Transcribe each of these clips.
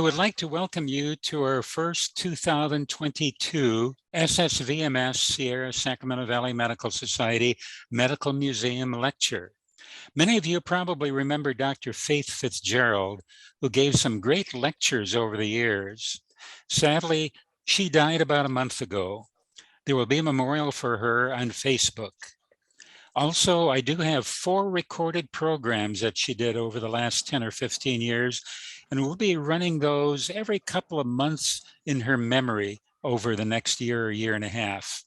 would like to welcome you to our first 2022 SSVMS Sierra Sacramento Valley Medical Society Medical Museum Lecture. Many of you probably remember Dr. Faith Fitzgerald, who gave some great lectures over the years. Sadly, she died about a month ago. There will be a memorial for her on Facebook. Also, I do have 4 recorded programs that she did over the last 10 or 15 years, and we'll be running those every couple of months in her memory over the next year or year and a half.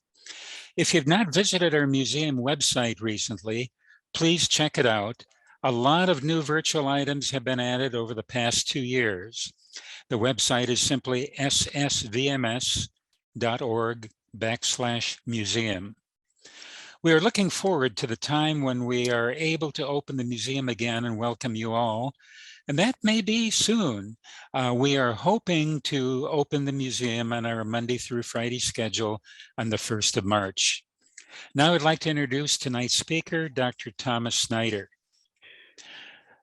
If you've not visited our museum website recently, please check it out. A lot of new virtual items have been added over the past 2 years. The website is simply ssvms.org/museum. We are looking forward to the time when we are able to open the museum again and welcome you all. And that may be soon. We are hoping to open the museum on our Monday through Friday schedule on the 1st of March. Now I'd like to introduce tonight's speaker, Dr. Thomas Snyder.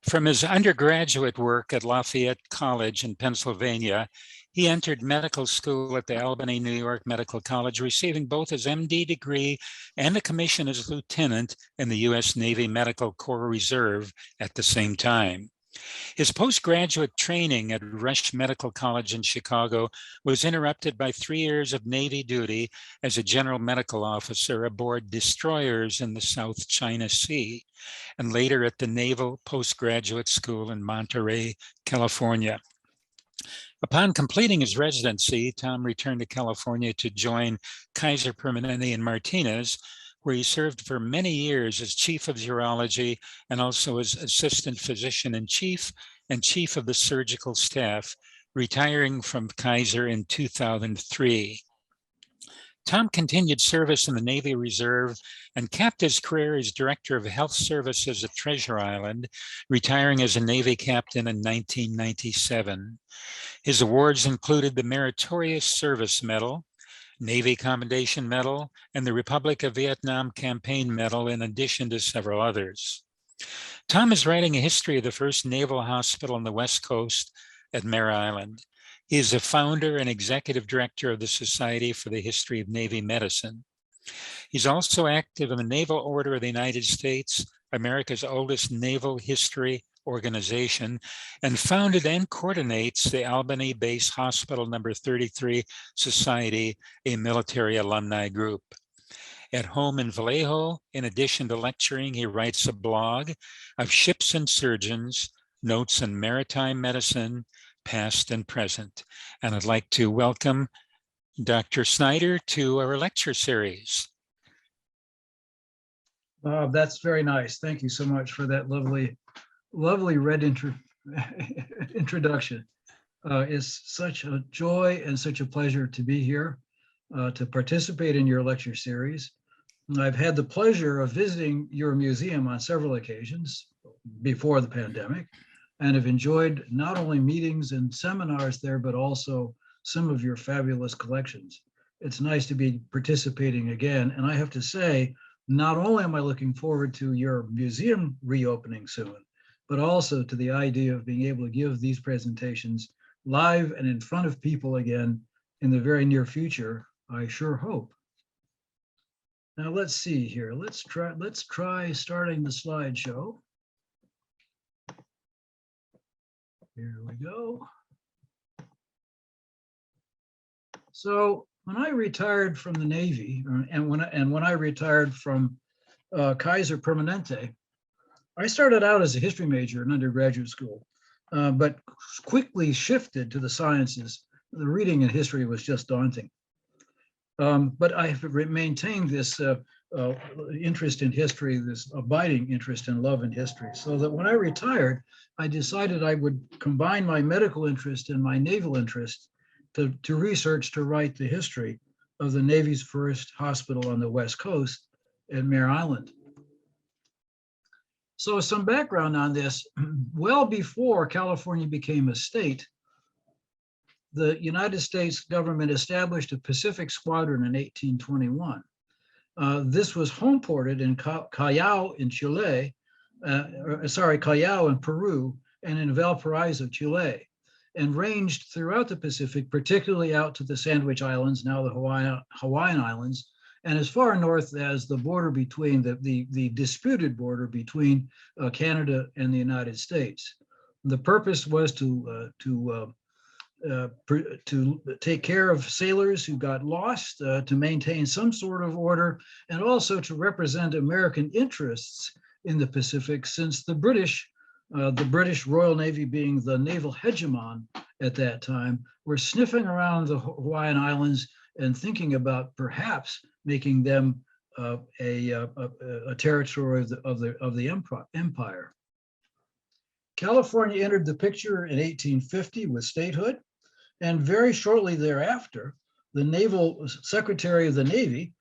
From his undergraduate work at Lafayette College in Pennsylvania, he entered medical school at the Albany, New York Medical College, receiving both his MD degree and a commission as lieutenant in the U.S. Navy Medical Corps Reserve at the same time. His postgraduate training at Rush Medical College in Chicago was interrupted by 3 years of Navy duty as a general medical officer aboard destroyers in the South China Sea, and later at the Naval Postgraduate School in Monterey, California. Upon completing his residency, Tom returned to California to join Kaiser Permanente in Martinez, where he served for many years as chief of urology and also as assistant physician-in-chief and chief of the surgical staff, retiring from Kaiser in 2003. Tom continued service in the Navy Reserve and capped his career as Director of Health Services at Treasure Island, retiring as a Navy captain in 1997. His awards included the Meritorious Service Medal, Navy Commendation Medal, and the Republic of Vietnam Campaign Medal, in addition to several others. Tom is writing a history of the first naval hospital on the West Coast at Mare Island. He is a founder and executive director of the Society for the History of Navy Medicine. He's also active in the Naval Order of the United States, America's oldest naval history organization, and founded and coordinates the Albany Base Hospital No. 33 Society, a military alumni group. At home in Vallejo, in addition to lecturing, he writes a blog of ships and surgeons, notes on maritime medicine, past and present. And I'd like to welcome Dr. Snyder to our lecture series. Bob, that's very nice. Thank you so much for that lovely red introduction. It's such a joy and such a pleasure to be here to participate in your lecture series. I've had the pleasure of visiting your museum on several occasions before the pandemic, and have enjoyed not only meetings and seminars there, but also some of your fabulous collections. It's nice to be participating again. And I have to say, not only am I looking forward to your museum reopening soon, but also to the idea of being able to give these presentations live and in front of people again in the very near future, I sure hope. Now let's see here. Let's try starting the slideshow. Here we go. So when I retired from the Navy, and when I retired from Kaiser Permanente, I started out as a history major in undergraduate school, but quickly shifted to the sciences. The reading in history was just daunting. But I have maintained this interest in history, this abiding interest and love in history, so that when I retired, I decided I would combine my medical interest and my naval interest to research, to write the history of the Navy's first hospital on the West Coast at Mare Island. So some background on this: well before California became a state, the United States government established a Pacific Squadron in 1821. This was homeported in Callao in Chile, Callao in Peru, and in Valparaiso, Chile. and ranged throughout the Pacific, particularly out to the Sandwich Islands, now the Hawaiian Islands, and as far north as the border between the disputed border between Canada and the United States. The purpose was to take care of sailors who got lost, to maintain some sort of order, and also to represent American interests in the Pacific, since the British Royal Navy, being the naval hegemon at that time, were sniffing around the Hawaiian Islands and thinking about perhaps making them a territory of the empire. California entered the picture in 1850 with statehood, and very shortly thereafter, the Naval Secretary of the Navy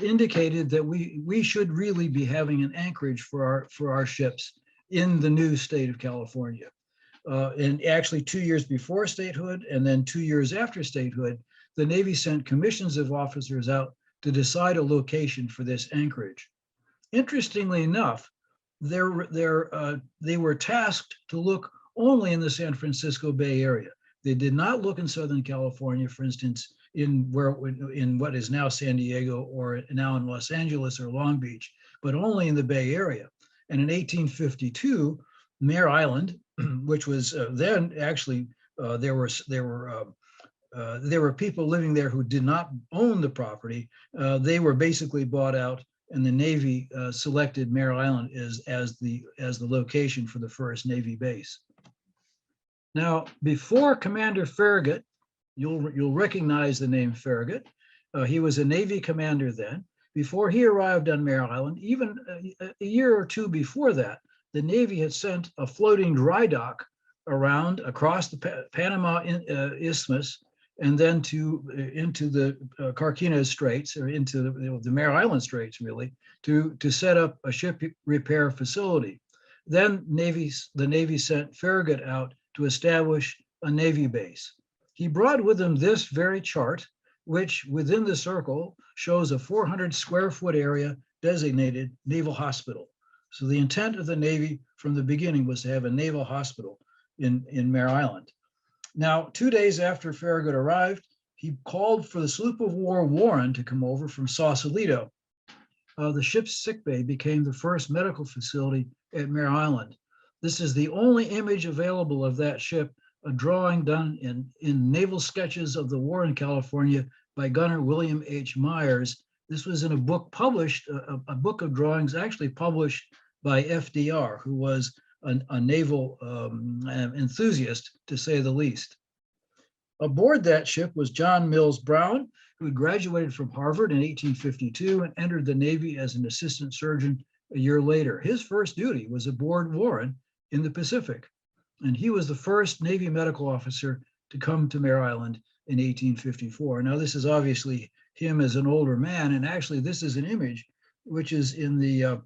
indicated that we should really be having an anchorage for our ships in the new state of California. And actually 2 years before statehood and then 2 years after statehood, the Navy sent commissions of officers out to decide a location for this anchorage. Interestingly enough, they were tasked to look only in the San Francisco Bay Area. They did not look in Southern California, for instance, in what is now San Diego, or now in Los Angeles or Long Beach, but only in the Bay Area. And in 1852, Mare Island, which was then actually there were people living there who did not own the property. They were basically bought out, and the Navy selected Mare Island as the location for the first Navy base. Now, before Commander Farragut, you'll recognize the name Farragut. He was a Navy commander then. Before he arrived on Mare Island, even a year or two before that, the Navy had sent a floating dry dock across the Panama Isthmus, and then into the Carquinez Straits, or into the Mare Island Straits, really, to set up a ship repair facility. Then the Navy sent Farragut out to establish a Navy base. He brought with him this very chart, which within the circle shows a 400 square foot area designated Naval Hospital. So the intent of the Navy from the beginning was to have a naval hospital in Mare Island. Now, 2 days after Farragut arrived, he called for the sloop of war Warren to come over from Sausalito. The ship's sickbay became the first medical facility at Mare Island. This is the only image available of that ship, a drawing done in naval sketches of the war in California by gunner William H. Myers. This was in a book published, a book of drawings actually published by FDR, who was a naval enthusiast, to say the least. Aboard that ship was John Mills Brown, who had graduated from Harvard in 1852 and entered the Navy as an assistant surgeon a year later. His first duty was aboard Warren in the Pacific, and he was the first Navy medical officer to come to Mare Island in 1854. Now, this is obviously him as an older man, and actually this is an image which is in the,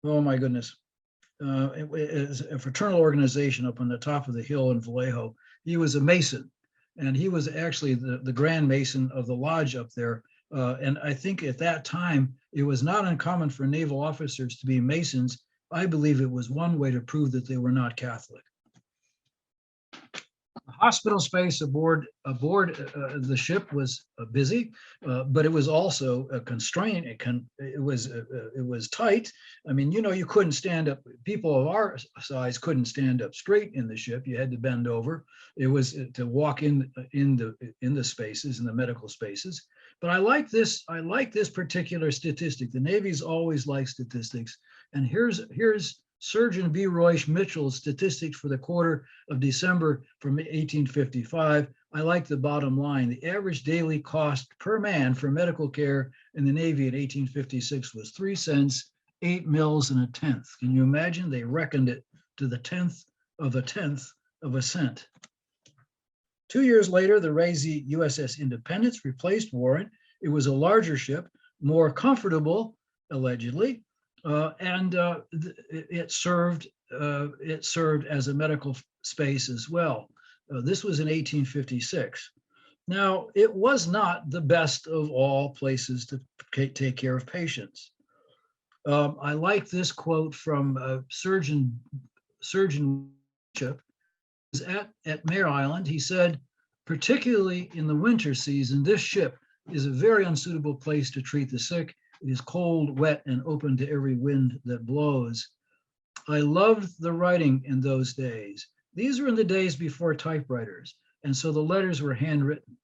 oh my goodness, it's a fraternal organization up on the top of the hill in Vallejo. He was a Mason, and he was actually the Grand Mason of the lodge up there. And I think at that time, it was not uncommon for naval officers to be Masons. I believe it was one way to prove that they were not Catholic. The hospital space aboard the ship was busy, but it was also a constraint. It was tight. I mean, you couldn't stand up. People of our size couldn't stand up straight in the ship. You had to bend over. It was to walk in the spaces, in the medical spaces. But I like this particular statistic. The Navy's always liked statistics, and here's Surgeon B. Royce Mitchell's statistics for the quarter of December from 1855. I like the bottom line. The average daily cost per man for medical care in the Navy in 1856 was 3 cents, 8 mils, and a tenth. Can you imagine? They reckoned it to the tenth of a cent. 2 years later, the Razy USS Independence replaced Warren. It was a larger ship, more comfortable, allegedly, and it served as a medical space as well. This was in 1856. Now, it was not the best of all places to take care of patients. I like this quote from Surgeon Bishop, at Mare Island, he said, particularly in the winter season, this ship is a very unsuitable place to treat the sick. It is cold, wet, and open to every wind that blows. I loved the writing in those days. These were in the days before typewriters, and so the letters were handwritten.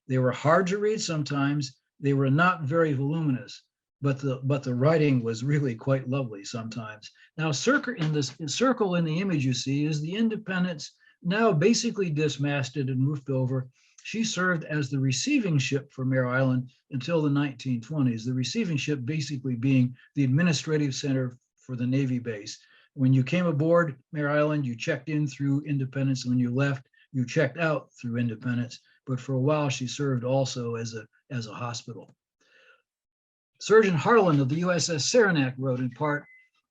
They were hard to read sometimes. They were not very voluminous, but the writing was really quite lovely sometimes. Now, circle in the image you see is the Independence, now basically dismasted and roofed over. She served as the receiving ship for Mare Island until the 1920s, the receiving ship basically being the administrative center for the Navy base. When you came aboard Mare Island, you checked in through Independence. When you left, you checked out through Independence. But for a while, she served also as a hospital. Surgeon Harlan of the USS Saranac wrote in part,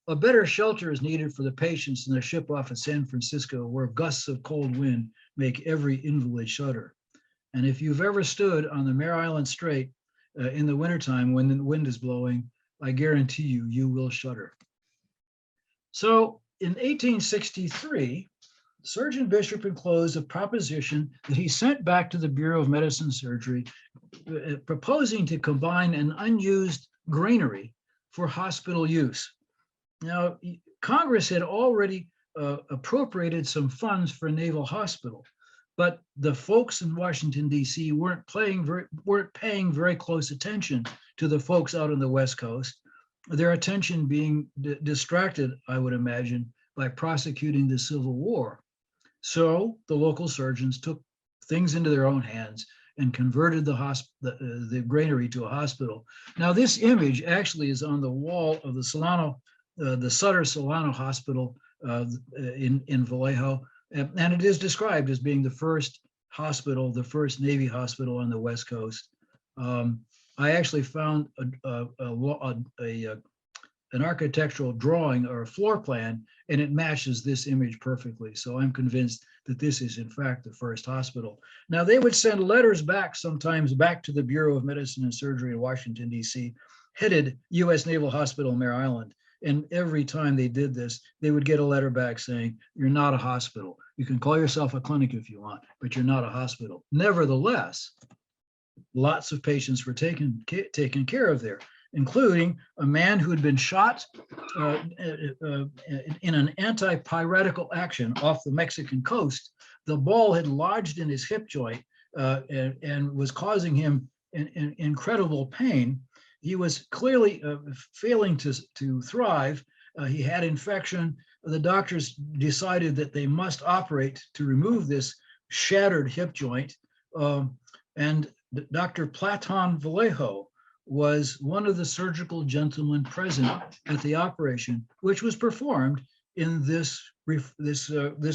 "A better shelter is needed for the patients than a ship off at San Francisco where gusts of cold wind make every invalid shudder." And if you've ever stood on the Mare Island Strait in the wintertime when the wind is blowing, I guarantee you, you will shudder. So in 1863, Surgeon Bishop enclosed a proposition that he sent back to the Bureau of Medicine and Surgery, proposing to combine an unused granary for hospital use. Now, Congress had already appropriated some funds for Naval Hospital, but the folks in Washington, D.C. weren't paying very close attention to the folks out on the West Coast, their attention being distracted, I would imagine, by prosecuting the Civil War. So the local surgeons took things into their own hands and converted the granary to a hospital. Now, this image actually is on the wall of the Sutter Solano Hospital in Vallejo, and it is described as being the first hospital, the first Navy hospital on the West Coast. I actually found an architectural drawing or a floor plan, and it matches this image perfectly. So I'm convinced that this is in fact the first hospital. Now, they would send letters back sometimes back to the Bureau of Medicine and Surgery in Washington, D.C., headed U.S. Naval Hospital, Mare Island. And every time they did this, they would get a letter back saying, "You're not a hospital. You can call yourself a clinic if you want, but you're not a hospital." Nevertheless, lots of patients were taken care of there, including a man who had been shot in an anti-piratical action off the Mexican coast. The ball had lodged in his hip joint and was causing him incredible pain. He was clearly failing to thrive. He had infection. The doctors decided that they must operate to remove this shattered hip joint. And Dr. Platon Vallejo was one of the surgical gentlemen present at the operation, which was performed in this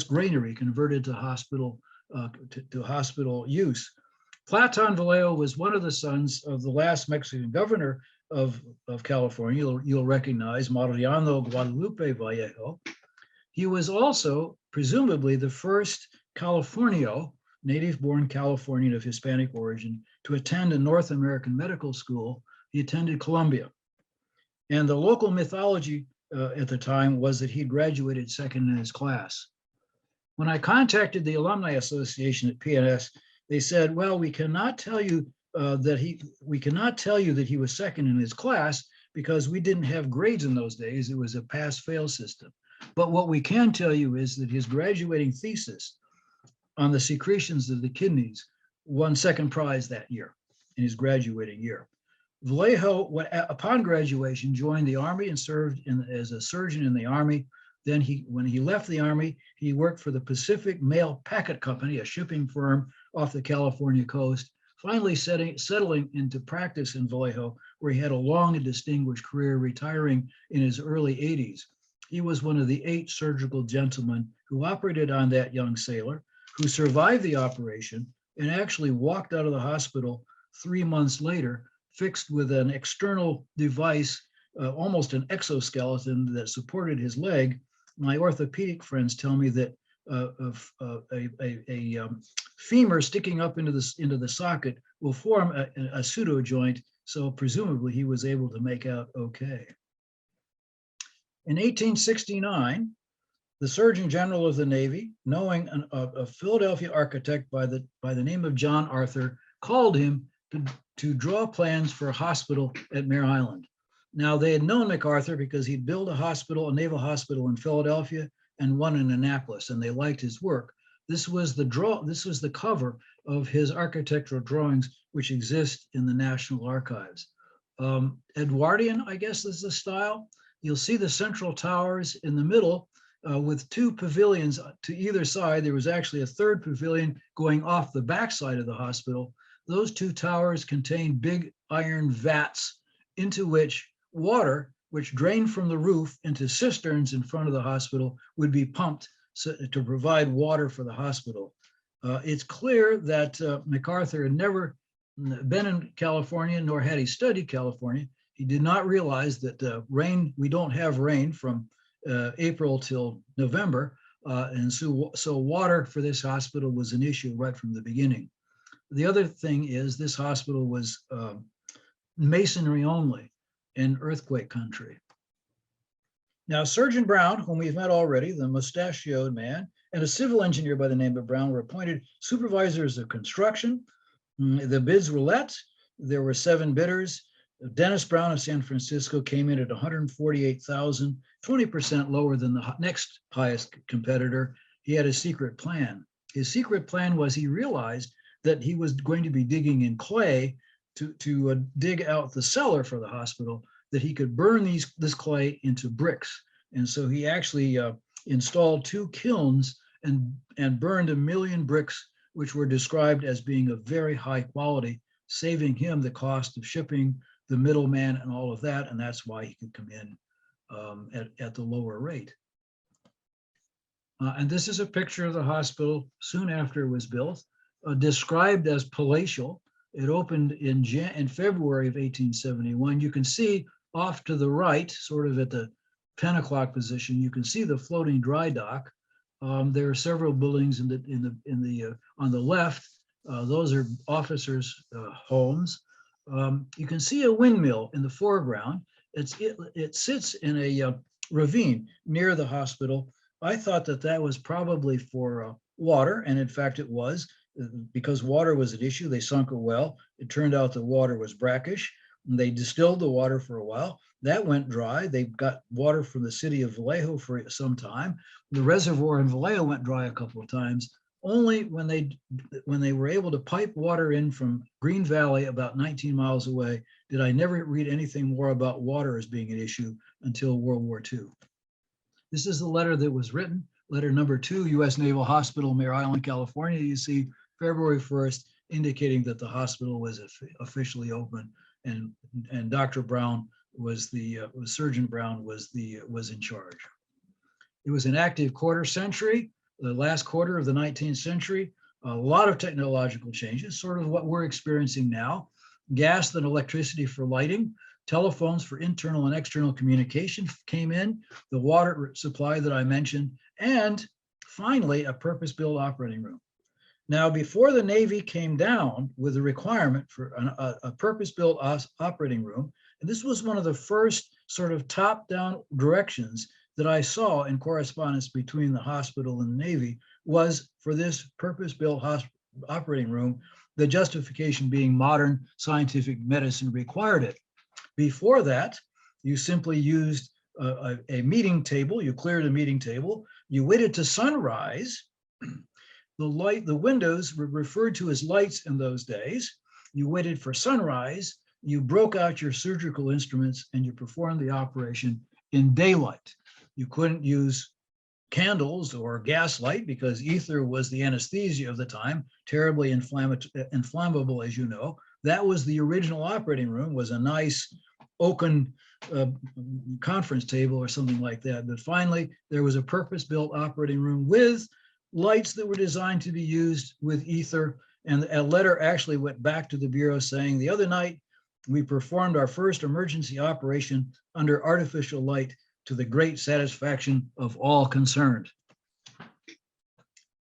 granary converted to hospital use. Platon Vallejo was one of the sons of the last Mexican governor of California. You'll recognize Mariano Guadalupe Vallejo. He was also presumably the first Californio, native-born Californian of Hispanic origin, to attend a North American medical school. He attended Columbia. And the local mythology at the time was that he graduated second in his class. When I contacted the Alumni Association at PNS, they said, "Well, we cannot tell you that he was second in his class because we didn't have grades in those days. It was a pass-fail system. But what we can tell you is that his graduating thesis on the secretions of the kidneys won second prize that year in his graduating year." Vallejo, upon graduation, joined the Army and served as a surgeon in the Army. Then when he left the Army, he worked for the Pacific Mail Packet Company, a shipping firm off the California coast, finally settling into practice in Vallejo, where he had a long and distinguished career, retiring in his early 80s. He was one of the 8 surgical gentlemen who operated on that young sailor, who survived the operation and actually walked out of the hospital 3 months later, fixed with an external device, almost an exoskeleton that supported his leg. My orthopedic friends tell me that a femur sticking up into the socket will form a pseudo joint, so presumably he was able to make out okay. In 1869, The Surgeon General of the Navy, knowing a Philadelphia architect by the name of John Arthur, called him to draw plans for a hospital at Mare Island. Now, they had known MacArthur because he'd built a hospital, a naval hospital in Philadelphia and one in Annapolis, and they liked his work. This was the cover of his architectural drawings, which exist in the National Archives. Edwardian, I guess, is the style. You'll see the central towers in the middle with two pavilions to either side. There was actually a third pavilion going off the backside of the hospital. Those two towers contained big iron vats into which water, which drained from the roof into cisterns in front of the hospital, would be pumped to provide water for the hospital. It's clear that MacArthur had never been in California, nor had he studied California. He did not realize that we don't have rain from April till November. And so water for this hospital was an issue right from the beginning. The other thing is this hospital was masonry only in earthquake country. Now, Surgeon Brown, whom we've met already, the mustachioed man, and a civil engineer by the name of Brown were appointed supervisors of construction. The bids were let. There were 7 bidders. Dennis Brown of San Francisco came in at $148,000, 20% lower than the next highest competitor. He had a secret plan. His secret plan was he realized that he was going to be digging in clay to dig out the cellar for the hospital, that he could burn this clay into bricks. And so he actually installed 2 kilns and burned 1 million bricks, which were described as being of very high quality, saving him the cost of shipping, the middleman, and all of that. And that's why he could come in at the lower rate. And this is a picture of the hospital soon after it was built, described as palatial. It opened in February of 1871. You can see off to the right, sort of at the 10 o'clock position, you can see the floating dry dock. There are several buildings on the left. Those are officers' homes. You can see a windmill in the foreground. It sits in a ravine near the hospital. I thought that was probably for water, and in fact it was. Because water was an issue, they sunk a well. It turned out the water was brackish. And they distilled the water for a while. That went dry. They got water from the city of Vallejo for some time. The reservoir in Vallejo went dry a couple of times. Only when they were able to pipe water in from Green Valley, about 19 miles away, did I never read anything more about water as being an issue until World War II. This is the letter that was written. Letter number 2, U.S. Naval Hospital, Mare Island, California. You see February 1st, indicating that the hospital was officially open, and Dr. Brown Surgeon Brown was in charge. It was an active quarter century, the last quarter of the 19th century. A lot of technological changes, sort of what we're experiencing now. Gas and electricity for lighting, telephones for internal and external communication came in, the water supply that I mentioned, and finally a purpose-built operating room. Now, before the Navy came down with the requirement for a purpose-built operating room, and this was one of the first sort of top-down directions that I saw in correspondence between the hospital and the Navy, was for this purpose-built operating room, the justification being modern scientific medicine required it. Before that, you simply used a meeting table, you cleared a meeting table, you waited to sunrise. The windows were referred to as lights in those days. You waited for sunrise, you broke out your surgical instruments, and you performed the operation in daylight. You couldn't use candles or gaslight because ether was the anesthesia of the time, terribly inflammable, as you know. That was the original operating room, was a nice oaken conference table or something like that. But finally, there was a purpose-built operating room with lights that were designed to be used with ether. And a letter actually went back to the Bureau saying, the other night, we performed our first emergency operation under artificial light to the great satisfaction of all concerned.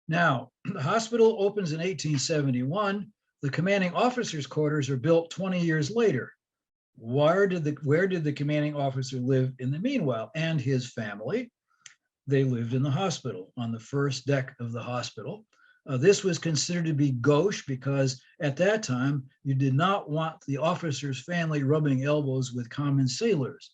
Now, the hospital opens in 1871. The commanding officer's quarters are built 20 years later. Where did the commanding officer live in the meanwhile, and his family? they lived in the hospital on the first deck of the hospital. This was considered to be gauche because at that time, you did not want the officer's family rubbing elbows with common sailors.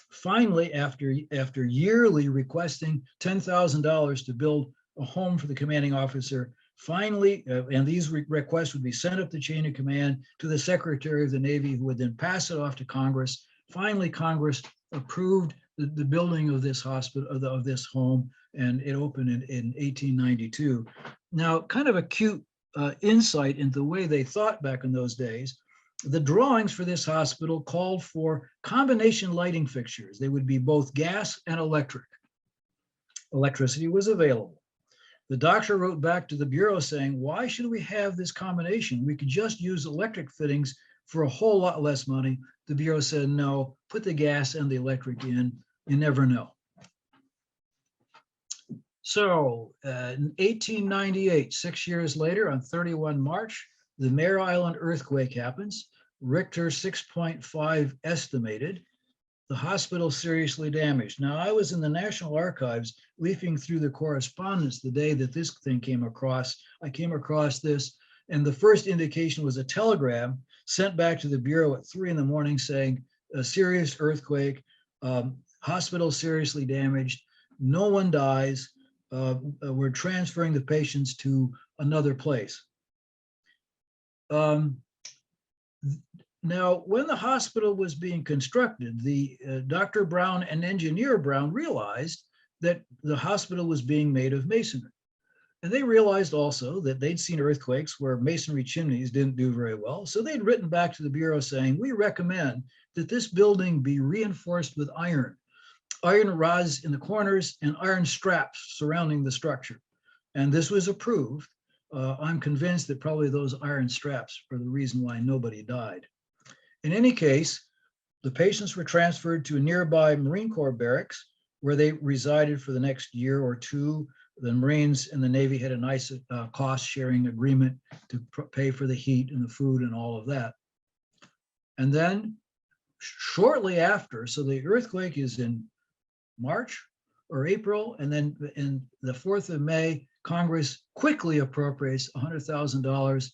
Finally, after yearly requesting $10,000 to build a home for the commanding officer, finally, and these requests would be sent up the chain of command to the Secretary of the Navy, who would then pass it off to Congress. Finally, Congress approved the building of this hospital, of this home, and it opened in 1892. Now, kind of a cute insight into the way they thought back in those days. The drawings for this hospital called for combination lighting fixtures. They would be both gas and electric. Electricity was available. The doctor wrote back to the Bureau saying, why should we have this combination? We could just use electric fittings for a whole lot less money. The Bureau said, no, put the gas and the electric in. You never know. So in 1898, 6 years later, on 31 March, the Mare Island earthquake happens. Richter 6.5 estimated. The hospital seriously damaged. Now, I was in the National Archives leafing through the correspondence the day that this thing came across. I came across this, and the first indication was a telegram sent back to the Bureau at 3 in the morning saying, a serious earthquake, hospital seriously damaged, no one dies, we're transferring the patients to another place. Now, when the hospital was being constructed, the Dr. Brown and Engineer Brown realized that the hospital was being made of masonry. And they realized also that they'd seen earthquakes where masonry chimneys didn't do very well. So they'd written back to the Bureau saying, we recommend that this building be reinforced with iron rods in the corners and iron straps surrounding the structure. And this was approved. I'm convinced that probably those iron straps are the reason why nobody died. In any case, the patients were transferred to a nearby Marine Corps barracks where they resided for the next year or two. The Marines and the Navy had a nice cost-sharing agreement to pay for the heat and the food and all of that. And then shortly after, so the earthquake is in March or April, and then in the 4th of May, Congress quickly appropriates $100,000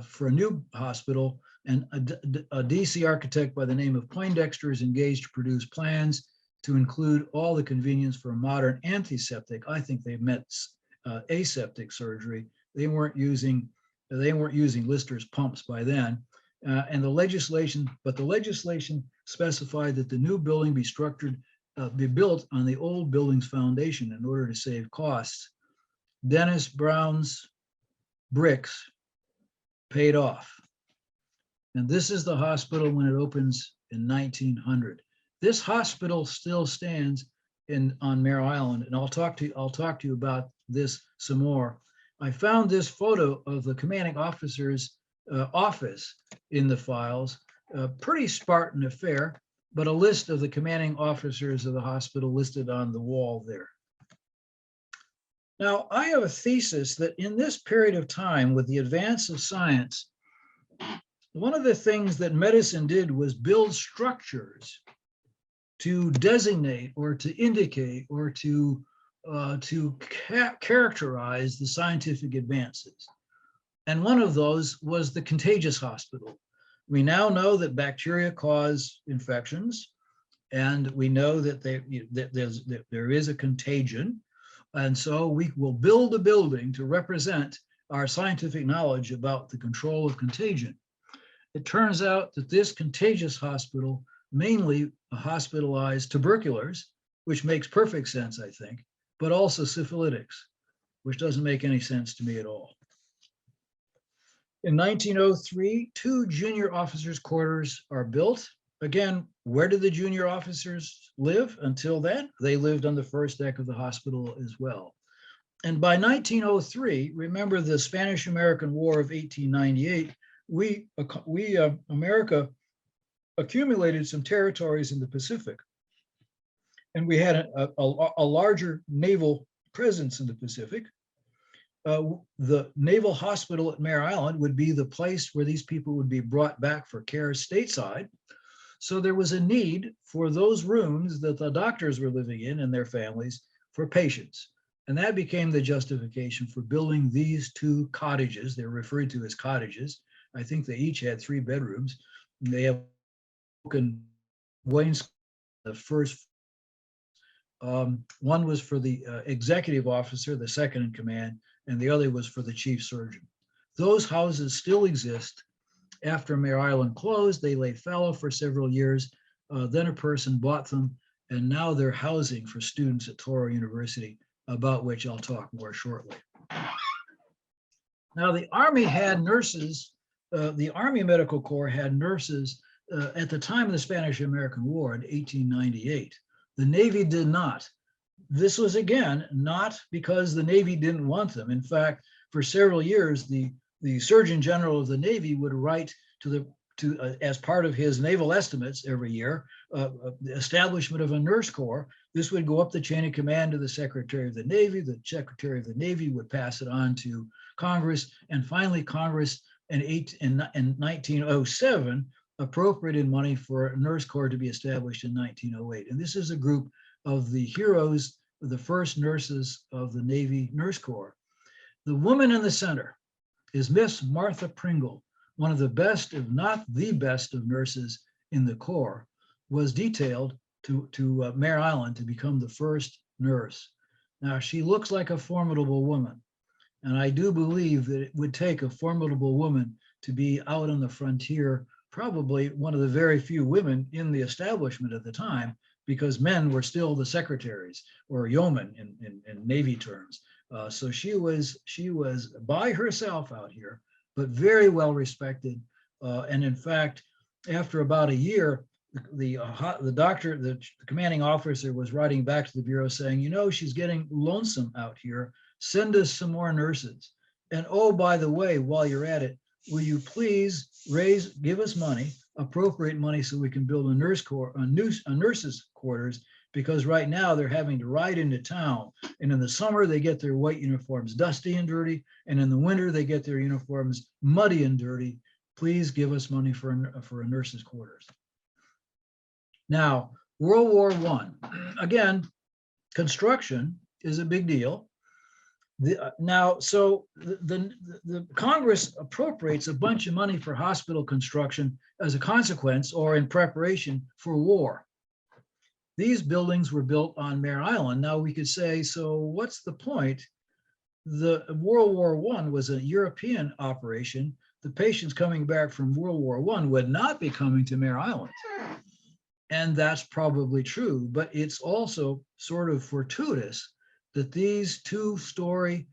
for a new hospital, and a DC architect by the name of Poindexter is engaged to produce plans to include all the convenience for a modern antiseptic. I think they meant aseptic surgery. They weren't using Lister's pumps by then. And the legislation specified that the new building be built on the old building's foundation in order to save costs. Dennis Brown's bricks paid off. And this is the hospital when it opens in 1900. This hospital still stands on Mare Island, and I'll talk to you about this some more. I found this photo of the commanding officer's office in the files. A pretty Spartan affair, but a list of the commanding officers of the hospital listed on the wall there. Now, I have a thesis that in this period of time, with the advance of science, one of the things that medicine did was build structures to designate or to indicate or to characterize the scientific advances. And one of those was the Contagious Hospital. We now know that bacteria cause infections, and we know that there is a contagion. And so we will build a building to represent our scientific knowledge about the control of contagion. It turns out that this Contagious Hospital mainly hospitalized tuberculars, which makes perfect sense, I think, but also syphilitics, which doesn't make any sense to me at all. In 1903, 2 junior officers' quarters are built. Again, where did the junior officers live until then? They lived on the first deck of the hospital as well. And by 1903, remember the Spanish-American War of 1898, America accumulated some territories in the Pacific. And we had a larger naval presence in the Pacific. The Naval Hospital at Mare Island would be the place where these people would be brought back for care stateside. So there was a need for those rooms that the doctors were living in and their families for patients. And that became the justification for building these two cottages. They're referred to as cottages. I think they each had 3 bedrooms. And they have broken wainscot. The first one was for the executive officer, the second in command, and the other was for the chief surgeon. Those houses still exist. After Mare Island closed, they lay fallow for several years. Then a person bought them, and now they're housing for students at Torro University, about which I'll talk more shortly. Now, the Army had nurses, the Army Medical Corps had nurses at the time of the Spanish-American War in 1898. The Navy did not. This was, again, not because the Navy didn't want them. In fact, for several years, the Surgeon General of the Navy would write as part of his naval estimates every year, the establishment of a nurse corps. This would go up the chain of command to the Secretary of the Navy. The Secretary of the Navy would pass it on to Congress. And finally, Congress in 1907 appropriated money for a nurse corps to be established in 1908. And this is a group of the heroes, the first nurses of the Navy Nurse Corps. The woman in the center is Miss Martha Pringle, one of the best, if not the best, of nurses in the Corps, was detailed to Mare Island to become the first nurse. Now, she looks like a formidable woman, and I do believe that it would take a formidable woman to be out on the frontier, probably one of the very few women in the establishment at the time, because men were still the secretaries or yeomen in Navy terms. So she was by herself out here, but very well respected. And in fact, after about a year, the doctor, the commanding officer, was writing back to the Bureau saying, you know, she's getting lonesome out here. Send us some more nurses. And oh, by the way, while you're at it, will you please give us money, appropriate money, so we can build a nurses' quarters, because right now they're having to ride into town. And in the summer, they get their white uniforms dusty and dirty. And in the winter, they get their uniforms muddy and dirty. Please give us money for a nurses' quarters. Now, World War I, again, construction is a big deal. The Congress appropriates a bunch of money for hospital construction as a consequence or in preparation for war. These buildings were built on Mare Island. Now we could say, so what's the point? The World War I was a European operation. The patients coming back from World War I would not be coming to Mare Island. And that's probably true, but it's also sort of fortuitous that these 2-story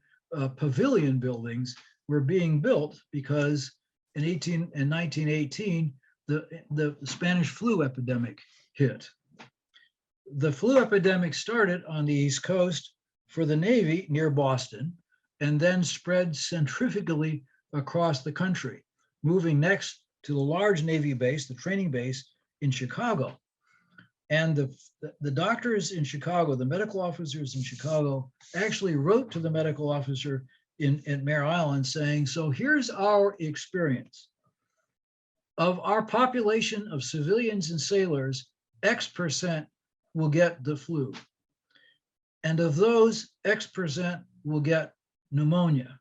pavilion buildings were being built because in 1918, the Spanish flu epidemic hit. The flu epidemic started on the East Coast for the Navy near Boston, and then spread centrifugally across the country, moving next to the large Navy base, the training base in Chicago. And the doctors in Chicago, the medical officers in Chicago, actually wrote to the medical officer in Mare Island saying, so here's our experience. Of our population of civilians and sailors, X% will get the flu. And of those, X% will get pneumonia.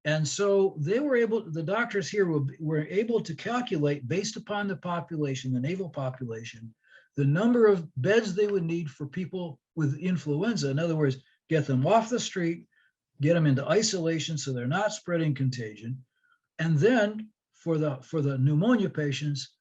And so they were able, the doctors here were able to calculate, based upon the population, the naval population, the number of beds they would need for people with influenza. In other words, get them off the street, get them into isolation so they're not spreading contagion. And then for the pneumonia patients,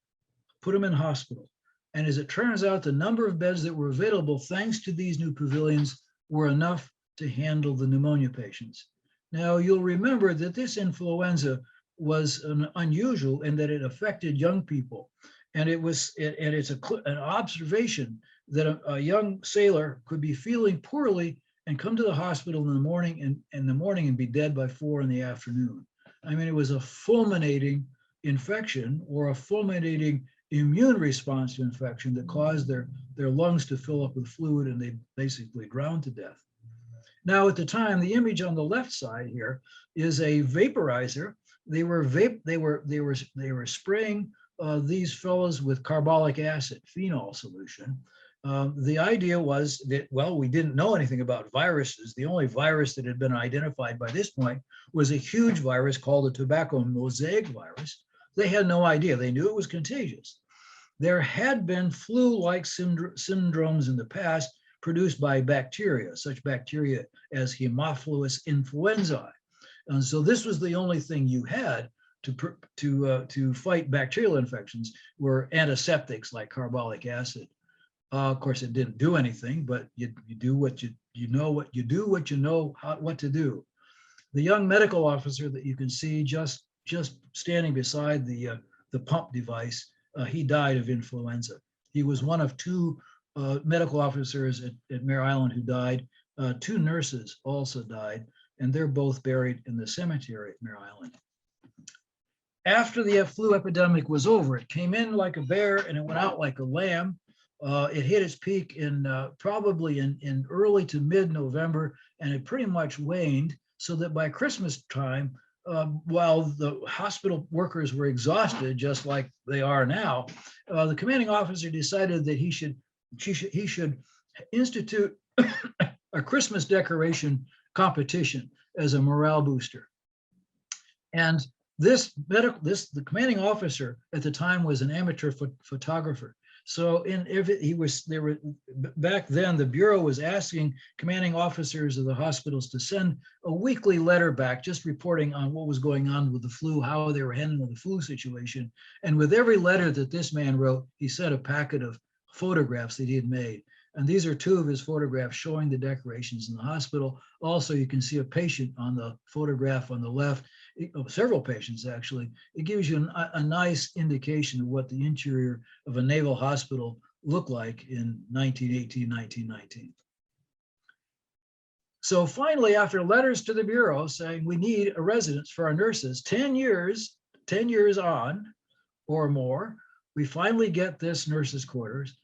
put them in hospital. And as it turns out, the number of beds that were available, thanks to these new pavilions, were enough to handle the pneumonia patients. Now, you'll remember that this influenza was unusual in that it affected young people. And it's an observation that a young sailor could be feeling poorly and come to the hospital in the morning and be dead by 4 in the afternoon. I mean, it was a fulminating infection or a fulminating immune response to infection that caused their lungs to fill up with fluid, and they basically drowned to death. Now, at the time, the image on the left side here is a vaporizer. They were spraying these fellows with carbolic acid, phenol solution, The idea was that, well, we didn't know anything about viruses. The only virus that had been identified by this point was a huge virus called the tobacco mosaic virus. They had no idea. They knew it was contagious. There had been flu-like syndromes in the past produced by bacteria, such bacteria as Haemophilus influenzae. And so this was the only thing you had to fight bacterial infections were antiseptics like carbolic acid. Of course, it didn't do anything, but you do what you know what you do what you know what to do. The young medical officer that you can see just standing beside the pump device, he died of influenza. He was one of two medical officers at Mare Island who died. Two nurses also died, and they're both buried in the cemetery at Mare Island. After the flu epidemic was over, it came in like a bear and it went out like a lamb. It hit its peak in probably in early to mid-November, and it pretty much waned, so that by Christmas time, while the hospital workers were exhausted, just like they are now, the commanding officer decided that he should institute a Christmas decoration competition as a morale booster. And the commanding officer at the time was an amateur photographer. So back then, the Bureau was asking commanding officers of the hospitals to send a weekly letter back, just reporting on what was going on with the flu, how they were handling the flu situation. And with every letter that this man wrote, he sent a packet of photographs that he had made. And these are two of his photographs showing the decorations in the hospital. Also, you can see a patient on the photograph on the left, several patients actually. It gives you a nice indication of what the interior of a naval hospital looked like in 1918, 1919. So finally, after letters to the Bureau saying we need a residence for our nurses, 10 years on or more, we finally get this nurses' quarters.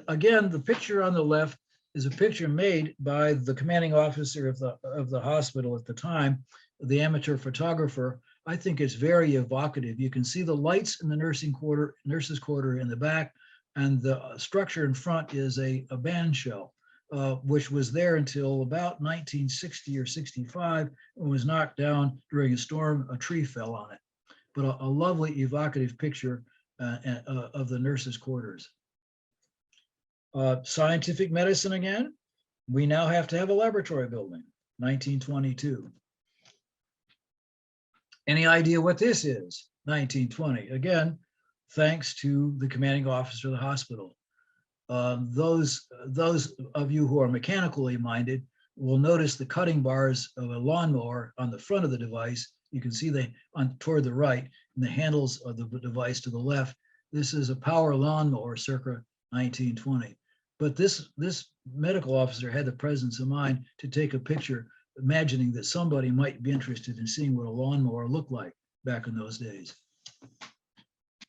Again, the picture on the left is a picture made by the commanding officer of the hospital at the time, the amateur photographer. I think it's very evocative. You can see the lights in the nurses' quarter in the back, and the structure in front is a band shell, which was there until about 1960 or 65 and was knocked down during a storm. A tree fell on it. But a lovely evocative picture of the nurses' quarters. Scientific medicine again, we now have to have a laboratory building, 1922. Any idea what this is? 1920. Again, thanks to the commanding officer of the hospital. Those of you who are mechanically minded will notice the cutting bars of a lawnmower on the front of the device. You can see toward the right, and the handles of the device to the left. This is a power lawnmower circa 1920. But this medical officer had the presence of mind to take a picture, imagining that somebody might be interested in seeing what a lawnmower looked like back in those days.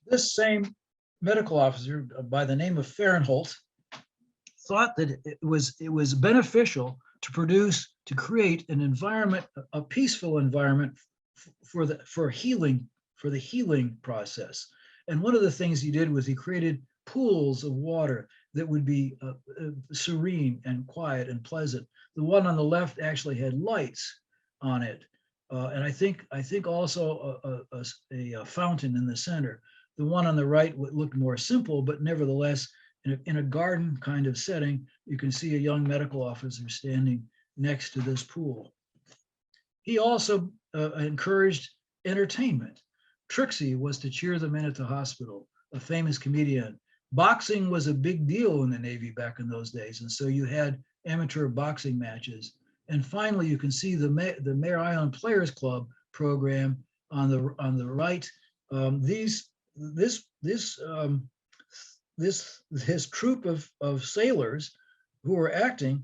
This same medical officer by the name of Fahrenholt thought that it was beneficial to create an environment, a peaceful environment for the healing process. And one of the things he did was he created pools of water that would be serene and quiet and pleasant. The one on the left actually had lights on it, and I think also a fountain in the center. The one on the right looked more simple, but nevertheless, in a garden kind of setting, you can see a young medical officer standing next to this pool. He also encouraged entertainment. Trixie was to cheer them in at the hospital, a famous comedian. Boxing was a big deal in the Navy back in those days, and so you had amateur boxing matches. And finally, you can see the Mare Island Players Club program on the right. This troupe of sailors who were acting,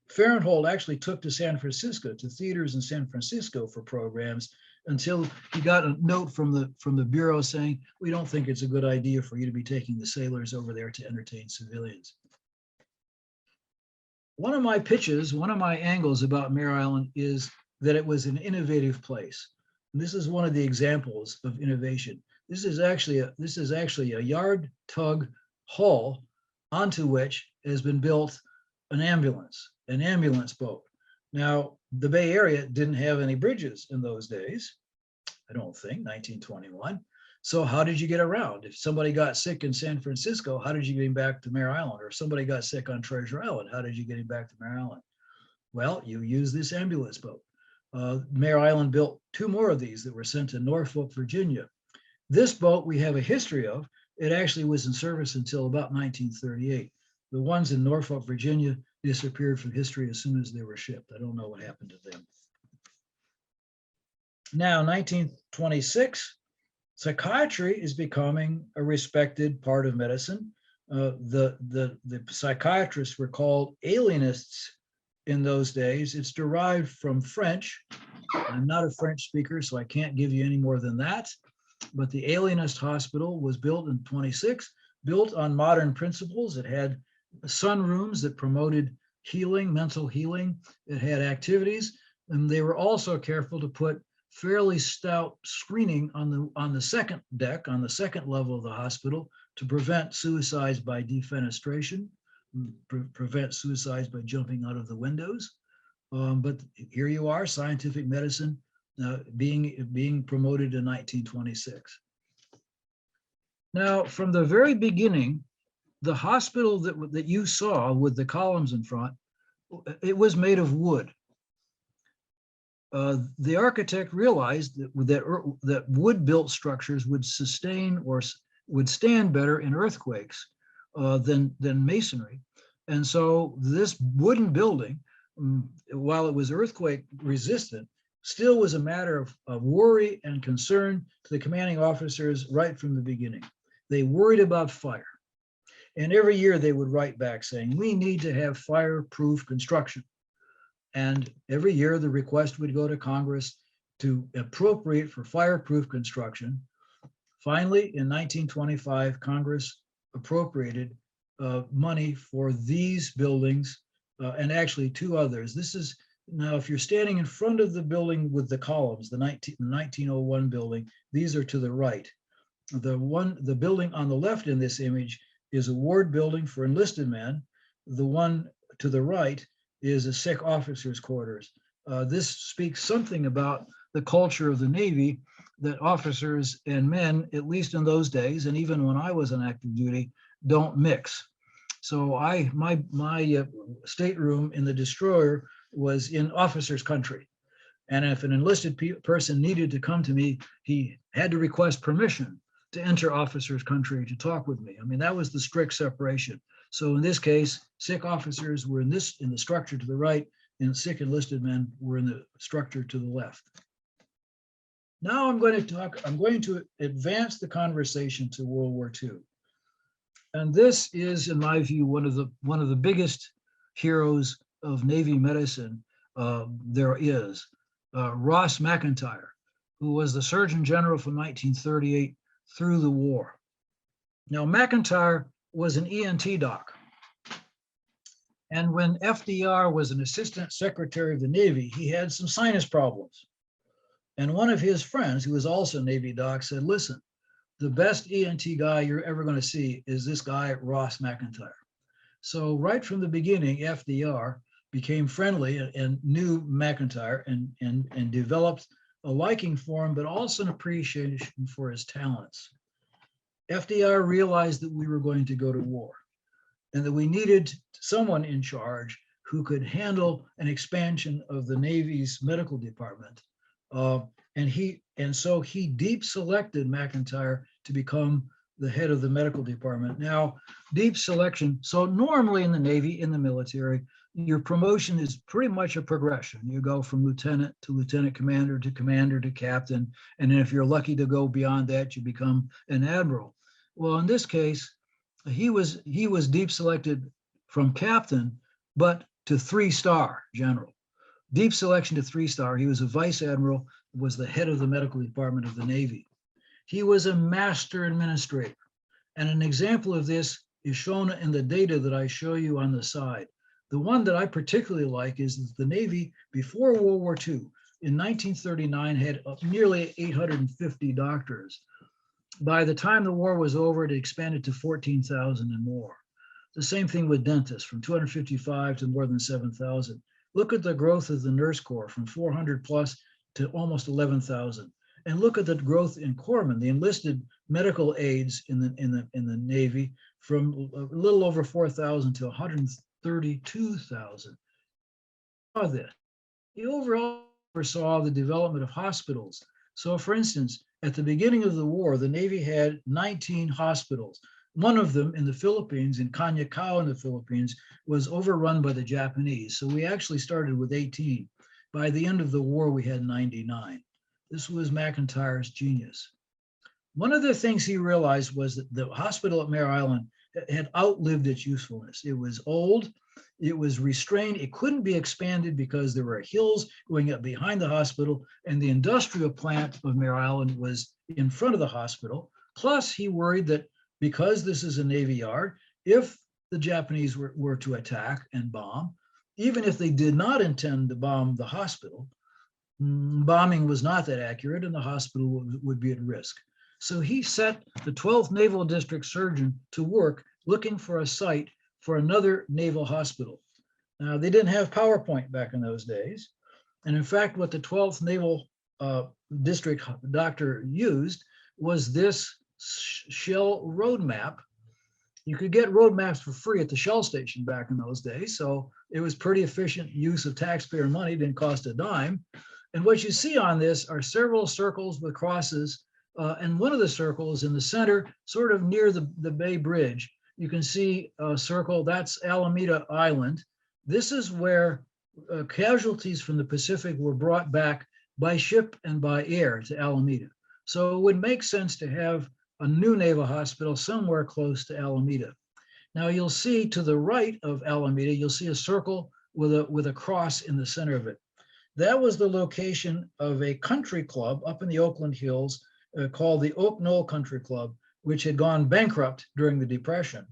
Fahrenholt actually took to San Francisco, to theaters in San Francisco for programs, until he got a note from the Bureau saying, we don't think it's a good idea for you to be taking the sailors over there to entertain civilians. One of my pitches, one of my angles about Mare Island is that it was an innovative place. And this is one of the examples of innovation. This is actually a yard tug hull onto which has been built an ambulance boat. Now, the Bay Area didn't have any bridges in those days, I don't think, 1921. So how did you get around? If somebody got sick in San Francisco, how did you get him back to Mare Island? Or if somebody got sick on Treasure Island, how did you get him back to Mare Island? Well, you use this ambulance boat. Mare Island built two more of these that were sent to Norfolk, Virginia. This boat we have a history of. It actually was in service until about 1938. The ones in Norfolk, Virginia disappeared from history as soon as they were shipped. I don't know what happened to them. Now, 1926, psychiatry is becoming a respected part of medicine. The psychiatrists were called alienists in those days. It's derived from French. I'm not a French speaker, so I can't give you any more than that. But the Alienist Hospital was built in 26, built on modern principles. It had sunrooms that promoted healing, mental healing. It had activities, and they were also careful to put fairly stout screening on the second deck, on the second level of the hospital, to prevent suicides by defenestration, prevent suicides by jumping out of the windows. But here you are, scientific medicine being promoted in 1926. Now, from the very beginning, the hospital that you saw with the columns in front, it was made of wood. The architect realized that wood-built structures would sustain or would stand better in earthquakes than masonry. And so this wooden building, while it was earthquake resistant, still was a matter of worry and concern to the commanding officers right from the beginning. They worried about fire. And every year they would write back saying, we need to have fireproof construction. And every year the request would go to Congress to appropriate for fireproof construction. Finally, in 1925, Congress appropriated money for these buildings and actually two others. This is now, if you're standing in front of the building with the columns, the 1901 building, these are to the right. The building on the left in this image is a ward building for enlisted men. The one to the right is a sick officers' quarters. This speaks something about the culture of the Navy, that officers and men, at least in those days, and even when I was on active duty, don't mix. So my stateroom in the destroyer was in officers' country. And if an enlisted person needed to come to me, he had to request permission to enter officers' country to talk with me. I mean, that was the strict separation. So in this case, sick officers were in the structure to the right, and sick enlisted men were in the structure to the left. Now I'm going to advance the conversation to World War II. And this is, in my view, one of the biggest heroes of Navy medicine there is, Ross McIntyre, who was the Surgeon General from 1938 through the war. Now, McIntyre was an ENT doc. And when FDR was an Assistant Secretary of the Navy, he had some sinus problems. And one of his friends, who was also a Navy doc, said, listen, the best ENT guy you're ever going to see is this guy, Ross McIntyre. So right from the beginning, FDR became friendly and knew McIntyre and developed a liking for him, but also an appreciation for his talents. FDR realized that we were going to go to war and that we needed someone in charge who could handle an expansion of the Navy's medical department. And so he deep selected McIntyre to become the head of the medical department. Now, deep selection, so normally in the Navy, in the military, your promotion is pretty much a progression. You go from lieutenant to lieutenant commander to captain. And then if you're lucky to go beyond that, you become an admiral. Well, in this case, he was deep selected from captain, but to 3-star general. Deep selection to 3-star. He was a vice admiral, was the head of the medical department of the Navy. He was a master administrator. And an example of this is shown in the data that I show you on the side. The one that I particularly like is that the Navy, before World War II, in 1939, had nearly 850 doctors. By the time the war was over, it expanded to 14,000 and more. The same thing with dentists, from 255 to more than 7,000. Look at the growth of the nurse corps from 400 plus to almost 11,000. And look at the growth in corpsmen, the enlisted medical aides in the Navy, from a little over 4,000 to 132,000. This. He overall foresaw the development of hospitals. So for instance, at the beginning of the war, the Navy had 19 hospitals. One of them in the Philippines, in Canyacao in the Philippines, was overrun by the Japanese. So we actually started with 18. By the end of the war, we had 99. This was McIntyre's genius. One of the things he realized was that the hospital at Mare Island had outlived its usefulness. It was old, it was restrained, it couldn't be expanded because there were hills going up behind the hospital, and the industrial plant of Mare Island was in front of the hospital. Plus, he worried that because this is a Navy yard, if the Japanese were to attack and bomb, even if they did not intend to bomb the hospital, bombing was not that accurate and the hospital would be at risk. So he set the 12th Naval District Surgeon to work looking for a site for another naval hospital. Now, they didn't have PowerPoint back in those days. And in fact, what the 12th Naval District doctor used was this shell road map. You could get road maps for free at the Shell station back in those days. So it was pretty efficient use of taxpayer money, didn't cost a dime. And what you see on this are several circles with crosses. And one of the circles in the center, sort of near the Bay Bridge, you can see a circle, that's Alameda Island. This is where casualties from the Pacific were brought back by ship and by air to Alameda. So it would make sense to have a new naval hospital somewhere close to Alameda. Now you'll see to the right of Alameda, you'll see a circle with a cross in the center of it. That was the location of a country club up in the Oakland Hills called the Oak Knoll Country Club, which had gone bankrupt during the Depression.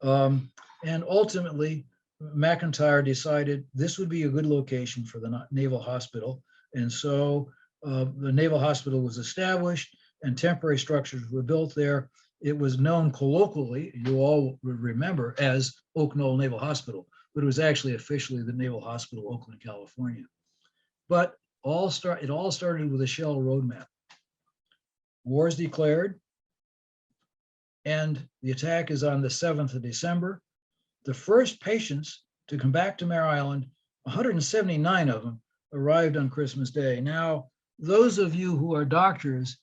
And ultimately, McIntyre decided this would be a good location for the Naval Hospital. And so the Naval Hospital was established and temporary structures were built there. It was known colloquially, you all would remember, as Oak Knoll Naval Hospital, but it was actually officially the Naval Hospital, Oakland, California. But it all started with a shell roadmap. War is declared, and the attack is on the 7th of December. The first patients to come back to Mare Island, 179 of them, arrived on Christmas Day. Now, those of you who are doctors,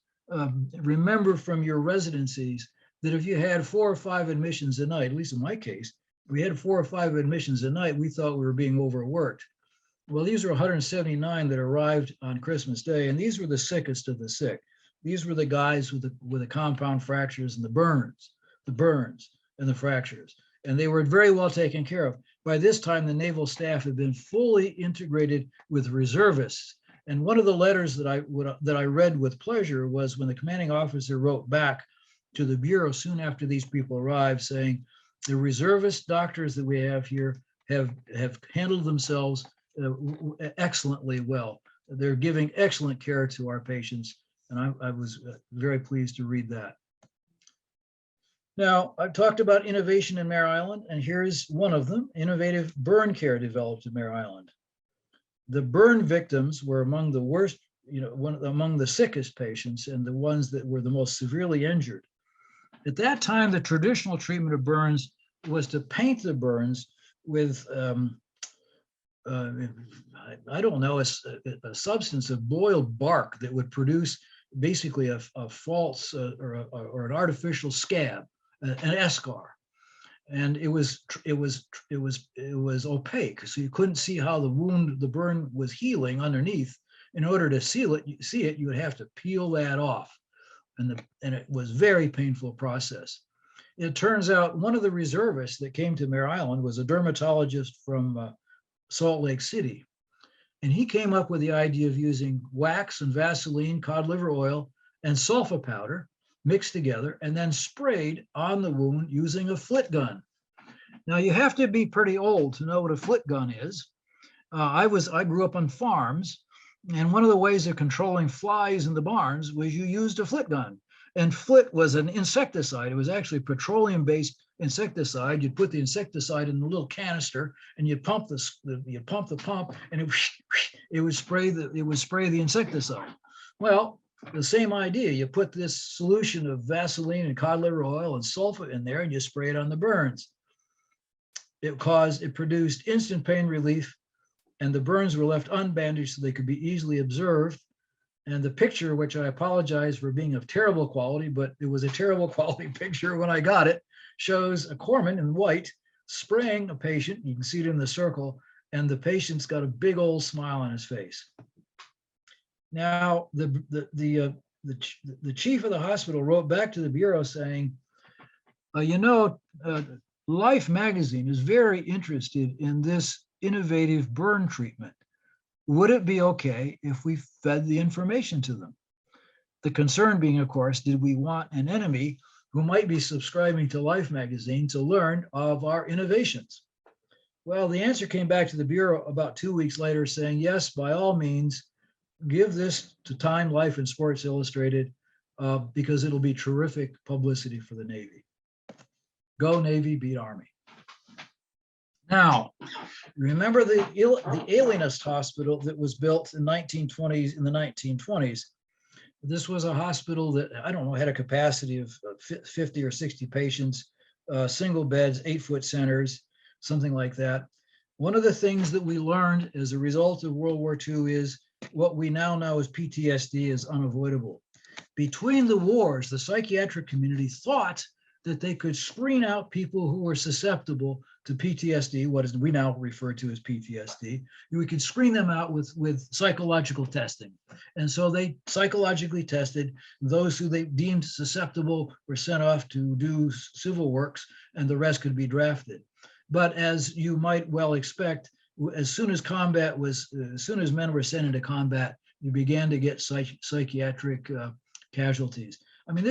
remember from your residencies that if you had 4 or 5 admissions a night, at least in my case, we had 4 or 5 admissions a night, we thought we were being overworked. Well, these were 179 that arrived on Christmas Day, and these were the sickest of the sick. These were the guys with the compound fractures and the burns and the fractures, and they were very well taken care of. By this time, the naval staff had been fully integrated with reservists. And one of the letters that I read with pleasure was when the commanding officer wrote back to the Bureau soon after these people arrived, saying, the reservist doctors that we have here have handled themselves excellently well. They're giving excellent care to our patients. And I was very pleased to read that. Now, I've talked about innovation in Mare Island, and here's one of them, innovative burn care developed at Mare Island. The burn victims were among the worst, among the sickest patients and the ones that were the most severely injured. At that time, the traditional treatment of burns was to paint the burns with, I don't know, a substance of boiled bark that would produce basically a false or an artificial scab, an eschar. And it was opaque, so you couldn't see how the burn was healing underneath. In order to see it, you would have to peel that off, and it was a very painful process. It turns out one of the reservists that came to Mare Island was a dermatologist from Salt Lake City, and he came up with the idea of using wax and Vaseline, cod liver oil, and sulfa powder mixed together and then sprayed on the wound using a flit gun. Now, you have to be pretty old to know what a flit gun is. I grew up on farms, and one of the ways of controlling flies in the barns was you used a flit gun. And flit was an insecticide. It was actually a petroleum-based insecticide, you'd put the insecticide in a little canister and you pump the pump and it would spray the insecticide. Well, the same idea, you put this solution of Vaseline and cod liver oil and sulfur in there and you spray it on the burns. It produced instant pain relief, and the burns were left unbandaged so they could be easily observed. And the picture, which I apologize for being of terrible quality, but it was a terrible quality picture when I got it, shows a corpsman in white spraying a patient. You can see it in the circle, and the patient's got a big old smile on his face. Now, the chief of the hospital wrote back to the Bureau saying, Life magazine is very interested in this innovative burn treatment. Would it be okay if we fed the information to them? The concern being, of course, did we want an enemy who might be subscribing to Life magazine to learn of our innovations? Well, the answer came back to the Bureau about 2 weeks later saying, yes, by all means, give this to Time, Life, and Sports Illustrated because it'll be terrific publicity for the Navy. Go Navy, beat Army. Now, remember the Alienist Hospital that was built in the 1920s. This was a hospital that, I don't know, had a capacity of 50 or 60 patients, single beds, 8-foot centers, something like that. One of the things that we learned as a result of World War II is what we now know as PTSD is unavoidable. Between the wars, the psychiatric community thought that they could screen out people who were susceptible to PTSD, what we now refer to as PTSD. We could screen them out with psychological testing. And so they psychologically tested those who they deemed susceptible were sent off to do civil works, and the rest could be drafted. But as you might well expect, as soon as men were sent into combat, you began to get psychiatric casualties. I mean,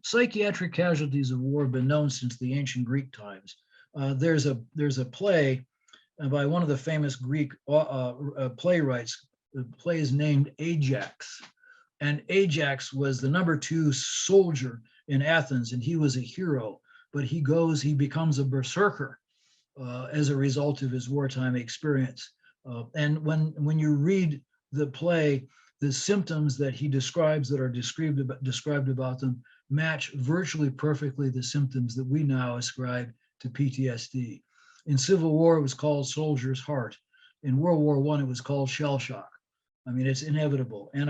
psychiatric casualties of war have been known since the ancient Greek times. There's a play by one of the famous Greek playwrights. The play is named Ajax, and Ajax was the #2 soldier in Athens, and he was a hero. But he becomes a berserker as a result of his wartime experience. And when you read the play, the symptoms that he describes that are described about them match virtually perfectly the symptoms that we now ascribe to PTSD. In Civil War, it was called soldier's heart. In World War I, it was called shell shock. I mean, it's inevitable. And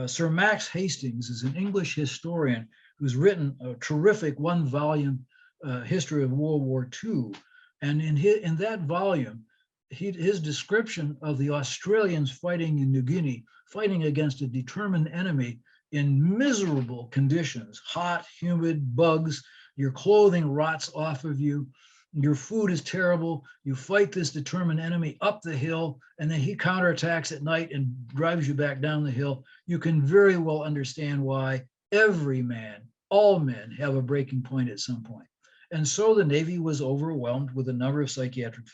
Sir Max Hastings is an English historian who's written a terrific 1-volume history of World War II. And in that volume, his description of the Australians fighting in New Guinea, fighting against a determined enemy in miserable conditions, hot, humid, bugs, your clothing rots off of you, your food is terrible, you fight this determined enemy up the hill, and then he counterattacks at night and drives you back down the hill. You can very well understand why all men have a breaking point at some point. And so the Navy was overwhelmed with a number of psychiatric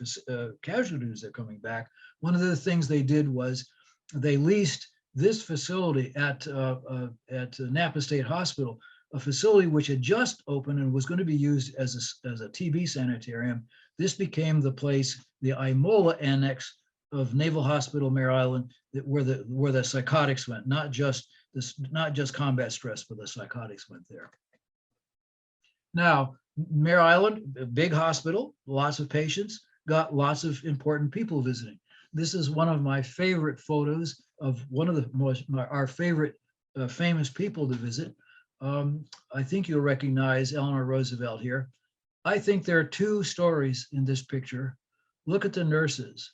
casualties that are coming back. One of the things they did was they leased this facility at Napa State Hospital, a facility which had just opened and was going to be used as a TB sanitarium. This became the place, the Imola Annex of Naval Hospital, Mare Island, where the psychotics went, not just combat stress, but the psychotics went there. Now, Mare Island, a big hospital, lots of patients, got lots of important people visiting. This is one of my favorite photos of one of our favorite famous people to visit. I think you'll recognize Eleanor Roosevelt here. I think there are 2 stories in this picture. Look at the nurses.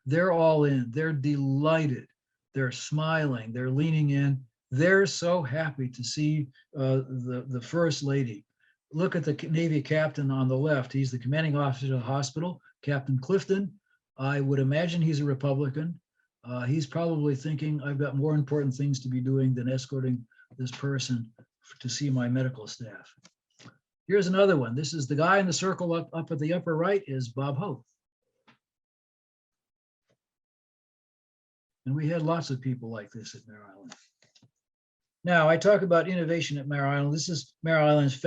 They're all in, they're delighted, they're smiling, they're leaning in. They're so happy to see the First Lady. Look at the Navy captain on the left. He's the commanding officer of the hospital, Captain Clifton. I would imagine he's a Republican. He's probably thinking, I've got more important things to be doing than escorting this person to see my medical staff. Here's another one. This is the guy in the circle up at the upper right is Bob Hope. And we had lots of people like this at Mare Island. Now, I talk about innovation at Mare Island. This is Mare Island's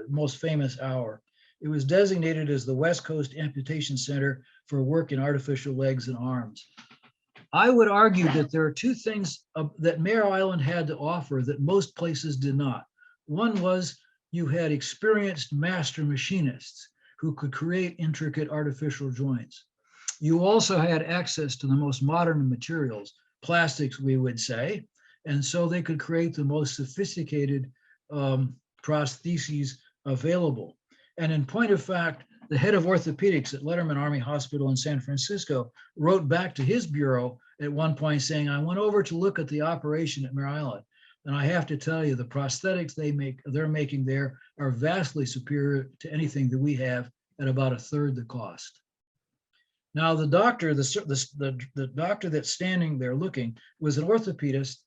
most famous hour. It was designated as the West Coast Amputation Center for work in artificial legs and arms. I would argue that there are two things that Mare Island had to offer that most places did not. One was you had experienced master machinists who could create intricate artificial joints. You also had access to the most modern materials, plastics, we would say, and so they could create the most sophisticated prostheses available. And in point of fact, the head of orthopedics at Letterman Army Hospital in San Francisco wrote back to his bureau at one point saying, I went over to look at the operation at Mare Island, and I have to tell you, the prosthetics they're making there are vastly superior to anything that we have at about 1/3 the cost. Now, the doctor that's standing there looking was an orthopedist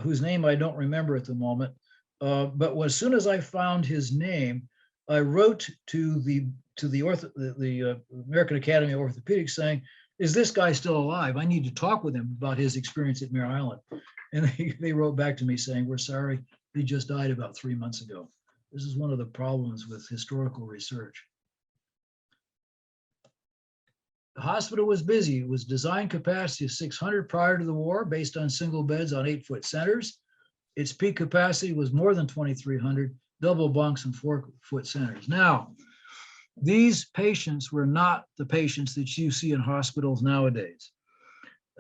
whose name I don't remember at the moment. But as soon as I found his name, I wrote to the American Academy of Orthopedics saying, is this guy still alive? I need to talk with him about his experience at Mare Island. And they wrote back to me saying, we're sorry, he just died about 3 months ago. This is one of the problems with historical research. The hospital was busy. It was design capacity of 600 prior to the war, based on single beds on 8-foot centers. Its peak capacity was more than 2,300, double bunks and 4-foot centers. Now, these patients were not the patients that you see in hospitals nowadays.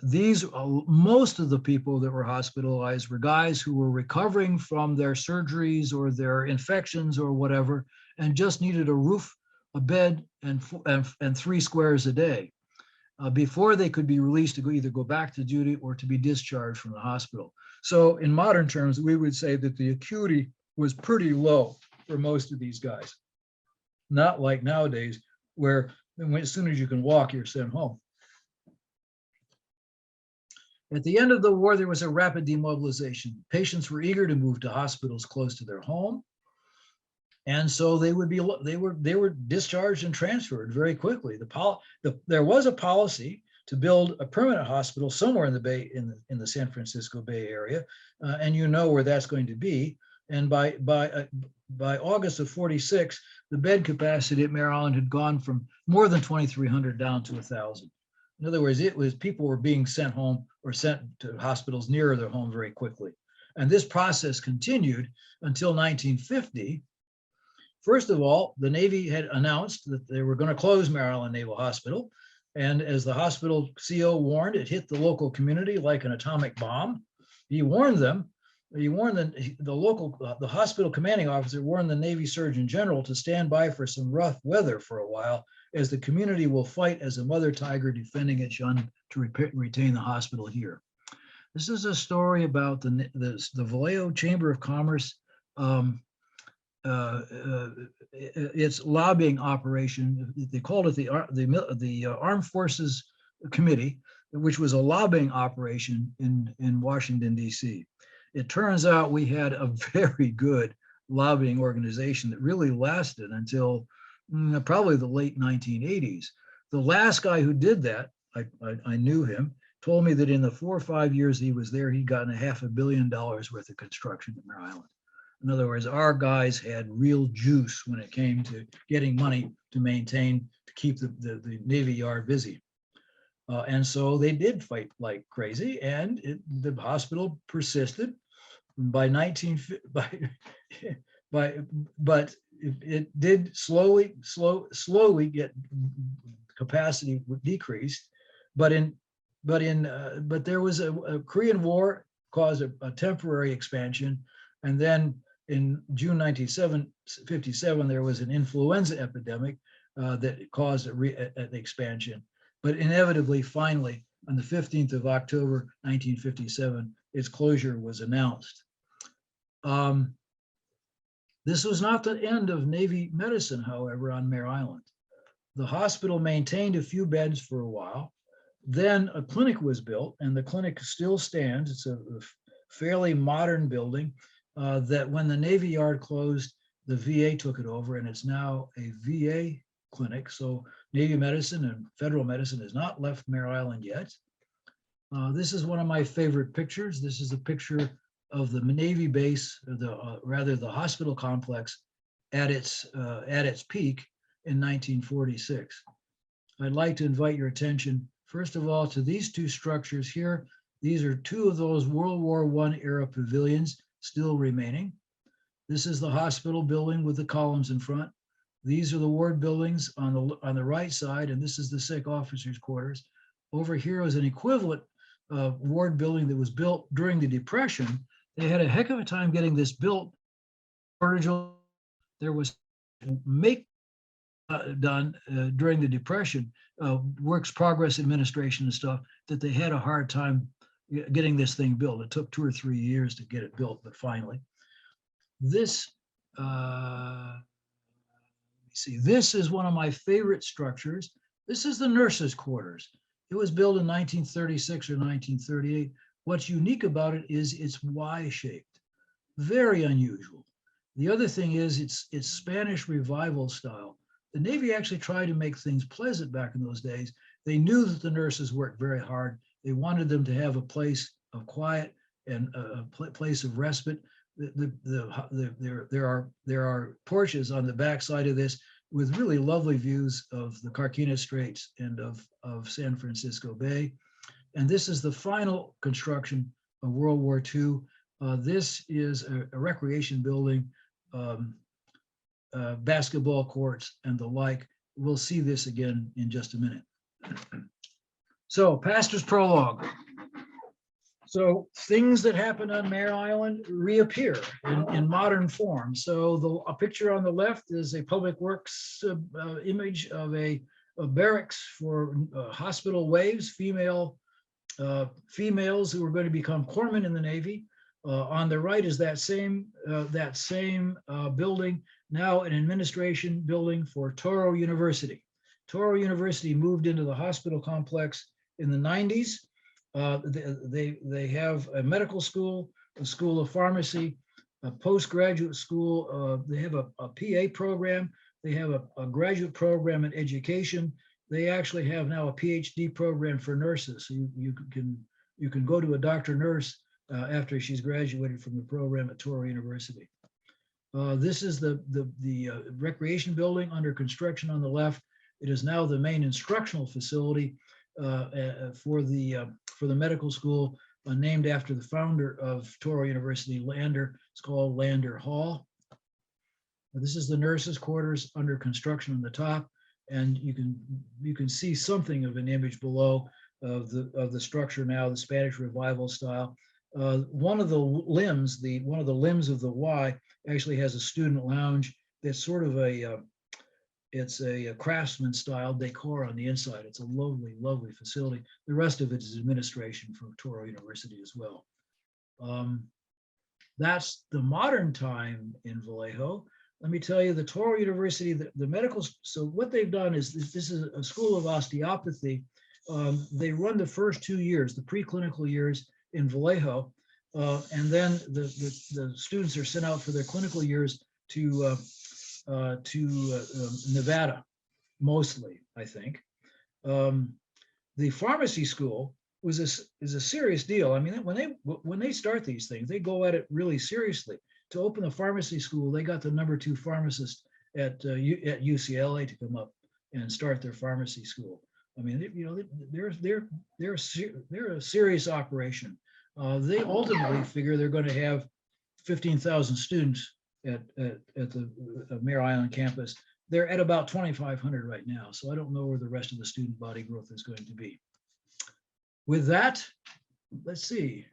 Most of the people that were hospitalized were guys who were recovering from their surgeries or their infections or whatever, and just needed a roof, a bed, and 3 squares a day before they could be released to either go back to duty or to be discharged from the hospital. So in modern terms, we would say that the acuity was pretty low for most of these guys. Not like nowadays, where as soon as you can walk, you're sent home. At the end of the war, there was a rapid demobilization. Patients were eager to move to hospitals close to their home. And so they were discharged and transferred very quickly. There was a policy to build a permanent hospital somewhere in the Bay, in the San Francisco Bay Area, and you know where that's going to be. And by August of '46, the bed capacity at Mare Island had gone from more than 2,300 down to 1,000. In other words, people were being sent home or sent to hospitals nearer their home very quickly. And this process continued until 1950. First of all, the Navy had announced that they were going to close Mare Island Naval Hospital. And as the hospital CO warned, it hit the local community like an atomic bomb. He warned them. He warned the hospital commanding officer warned the Navy Surgeon General to stand by for some rough weather for a while, as the community will fight as a mother tiger defending its young to retain the hospital here. This is a story about the Vallejo Chamber of Commerce, its lobbying operation. They called it the Armed Forces Committee, which was a lobbying operation in Washington, D.C. It turns out we had a very good lobbying organization that really lasted until probably the late 1980s. The last guy who did that, I knew him, told me that in the 4 or 5 years he was there, he'd gotten $500 million worth of construction at Mare Island. In other words, our guys had real juice when it came to getting money to keep the Navy Yard busy. And so they did fight like crazy, and the hospital persisted. But it did slowly get capacity decreased. But there was a Korean War caused a temporary expansion, and then in June 1957 there was an influenza epidemic that caused an expansion. But inevitably, finally, on the 15th of October, 1957, its closure was announced. This was not the end of Navy medicine, however, on Mare Island. The hospital maintained a few beds for a while. Then a clinic was built, and the clinic still stands. It's a fairly modern building that when the Navy Yard closed, the VA took it over, and it's now a VA clinic. So Navy medicine and federal medicine has not left Mare Island yet. This is one of my favorite pictures. This is a picture of the Navy base, rather the hospital complex at its peak in 1946. I'd like to invite your attention, first of all, to these two structures here. These are two of those World War I era pavilions still remaining. This is the hospital building with the columns in front. These are the ward buildings on the right side, and this is the sick officers' quarters. Over here is an equivalent ward building that was built during the Depression. They had a heck of a time getting this built. There was done during the Depression, Works Progress Administration and stuff, that they had a hard time getting this thing built. It took 2 or 3 years to get it built, but finally. This, this is one of my favorite structures. This is the nurses' quarters. It was built in 1936 or 1938. What's unique about it is it's Y-shaped, very unusual. The other thing is it's Spanish Revival style. The Navy actually tried to make things pleasant back in those days. They knew that the nurses worked very hard. They wanted them to have a place of quiet and a place of respite. There are porches on the back side of this with really lovely views of the Carquinez Straits and of San Francisco Bay. And this is the final construction of World War II. This is a recreation building, basketball courts and the like. We'll see this again in just a minute. So, pastor's prologue. So things that happened on Mare Island reappear in modern form. So a picture on the left is a public works image of a barracks for hospital waves, females who are going to become corpsmen in the Navy. On the right is that same building, now an administration building for Torro University. Torro University moved into the hospital complex in the 90s. They have a medical school, a school of pharmacy, a postgraduate school. They have a PA program. They have a graduate program in education. They actually have now a PhD program for nurses. So you can go to a doctor nurse after she's graduated from the program at Torro University. This is the recreation building under construction on the left. It is now the main instructional facility for the medical school, named after the founder of Torro University, Lander. It's called Lander Hall. This is the nurses' quarters under construction on the top, and you can see something of an image below of the structure now, the Spanish Revival style. One of the limbs of the Y actually has a student lounge that's sort of it's a craftsman style decor on the inside. It's a lovely, lovely facility. The rest of it is administration for Torro University as well. That's the modern time in Vallejo. Let me tell you, the Torro University, the medical, so what they've done is, this is a school of osteopathy. They run the first 2 years, the preclinical years in Vallejo, and then the students are sent out for their clinical years to Nevada, mostly, I think. The pharmacy school is a serious deal. I mean, when they start these things, they go at it really seriously. To open the pharmacy school, they got the #2 pharmacist at UCLA to come up and start their pharmacy school. I mean, they're a serious operation. They ultimately figure they're going to have 15,000 students at the Mare Island campus. They're at about 2,500 right now, so I don't know where the rest of the student body growth is going to be. With that, let's see.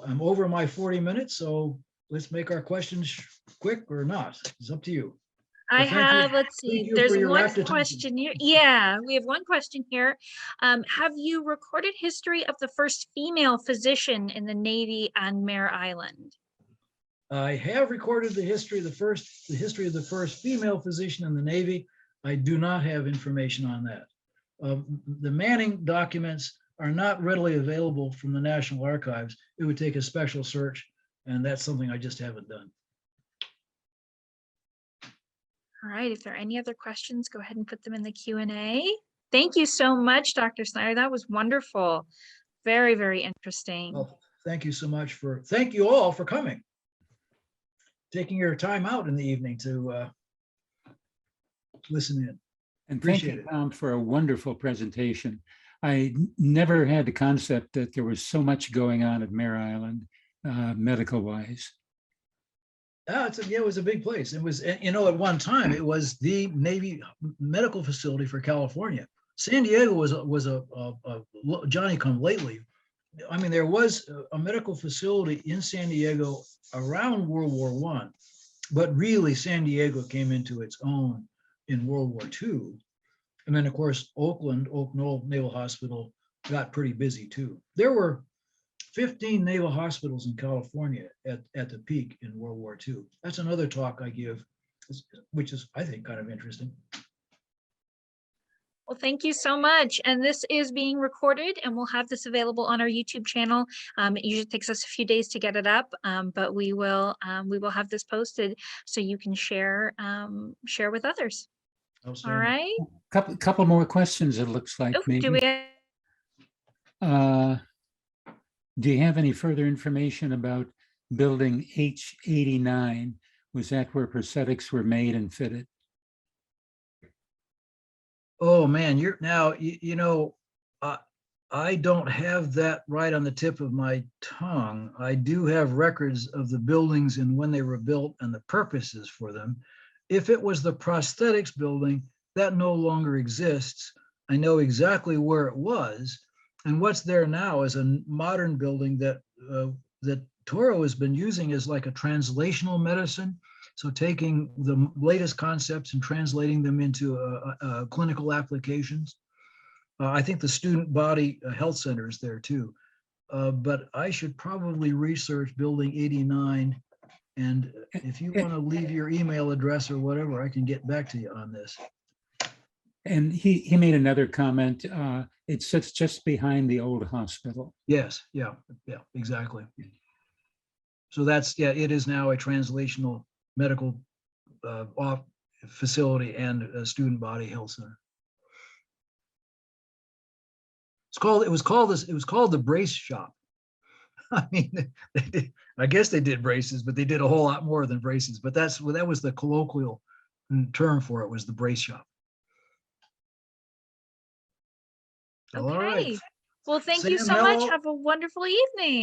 I'm over my 40 minutes, so let's make our questions quick or not. It's up to you. Let's see, there's one question here. Yeah, we have one question here. Have you recorded history of the first female physician in the Navy on Mare Island? I have recorded the history of the first female physician in the Navy. I do not have information on that. The Manning documents are not readily available from the National Archives. It would take a special search, and that's something I just haven't done. All right, if there are any other questions, go ahead and put them in the Q&A. Thank you so much, Dr. Snyder. That was wonderful. Very, very interesting. Well, thank you so much thank you all for coming, taking your time out in the evening to listen in. And thank Appreciate you, it. Tom, for a wonderful presentation. I never had the concept that there was so much going on at Mare Island, medical-wise. It was a big place. It was, at one time, it was the Navy medical facility for California. San Diego was a Johnny-come-lately. I mean, there was a medical facility in San Diego around World War I, but really San Diego came into its own in World War II. And then, of course, Oakland, Naval Hospital got pretty busy too. There were 15 naval hospitals in California at the peak in World War II. That's another talk I give, which is, I think, kind of interesting. Well, thank you so much. And this is being recorded, and we'll have this available on our YouTube channel. It usually takes us a few days to get it up, but we will have this posted so you can share with others. All right. Couple more questions, it looks like. Oh, maybe. do you have any further information about building H89? Was that where prosthetics were made and fitted? Oh man, I don't have that right on the tip of my tongue. I do have records of the buildings and when they were built and the purposes for them. If it was the prosthetics building, that no longer exists. I know exactly where it was. And what's there now is a modern building that Torro has been using as like a translational medicine. So taking the latest concepts and translating them into clinical applications. I think the student body health center is there too. But I should probably research building 89. And if you want to leave your email address or whatever, I can get back to you on this. And he made another comment. It sits just behind the old hospital. Yes, yeah, exactly. So it is now a translational medical facility and a student body health center. It was called the brace shop. I mean, I guess they did braces, but they did a whole lot more than braces. But that was the colloquial term for it, was the brace shop. Okay. All right. Well, thank you Sam, so much. hello. Have a wonderful evening.